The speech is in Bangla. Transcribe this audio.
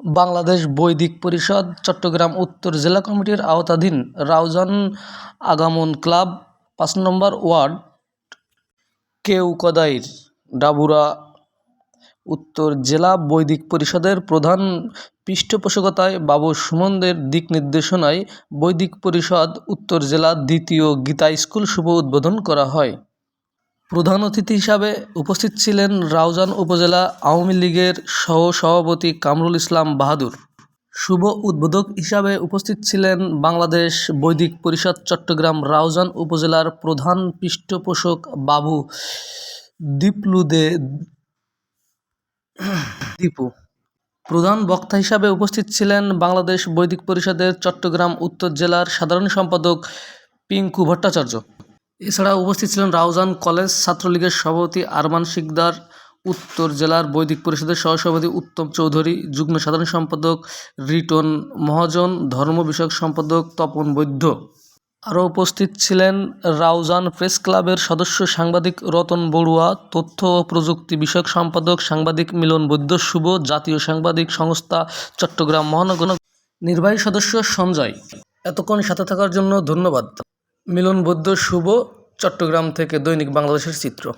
বাংলাদেশ বৈদিক পরিষদ চট্টগ্রাম উত্তর জেলা কমিটির আওতাধীন রাউজান আগামন ক্লাব ৫ নম্বর ওয়ার্ড কেউকদাইর ডাবুরা উত্তর জেলা বৈদিক পরিষদের প্রধান পৃষ্ঠপোষকতায় বাবু সুমনদের দিক নির্দেশনায় বৈদিক পরিষদ উত্তর জেলা দ্বিতীয় গীতা স্কুল শুভ উদ্বোধন করা হয়। প্রধান অতিথি হিসাবে উপস্থিত ছিলেন রাউজান উপজেলা আওয়ামী লীগের সহ-সভাপতি কামরুল ইসলাম বাহাদুর। শুভ উদ্বোধক হিসাবে উপস্থিত ছিলেন বাংলাদেশ বৈদিক পরিষদ চট্টগ্রাম রাউজান উপজেলার প্রধান পৃষ্ঠপোষক বাবু দীপু। প্রধান বক্তা হিসাবে উপস্থিত ছিলেন বাংলাদেশ বৈদিক পরিষদের চট্টগ্রাম উত্তর জেলার সাধারণ সম্পাদক পিঙ্কু ভট্টাচার্য। এছাড়া উপস্থিত ছিলেন রাউজান কলেজ ছাত্রলীগের সভাপতি আরমান শিকদার, উত্তর জেলার বৈদিক পরিষদের সহসভাপতি উত্তম চৌধুরী, যুগ্ম সাধারণ সম্পাদক রিটন মহাজন, ধর্ম বিষয়ক সম্পাদক তপন বৈদ্য। আরও উপস্থিত ছিলেন রাউজান প্রেস ক্লাবের সদস্য সাংবাদিক রতন বড়ুয়া, তথ্য ও প্রযুক্তি বিষয়ক সম্পাদক সাংবাদিক মিলন বৈদ্য শুভ, জাতীয় সাংবাদিক সংস্থা চট্টগ্রাম মহানগর নির্বাহী সদস্য সঞ্জয়। এতক্ষণ সাথে থাকার জন্য ধন্যবাদ। মিলন বৈদ্য শুভ, চট্টগ্রাম থেকে দৈনিক বাংলাদেশের চিত্র।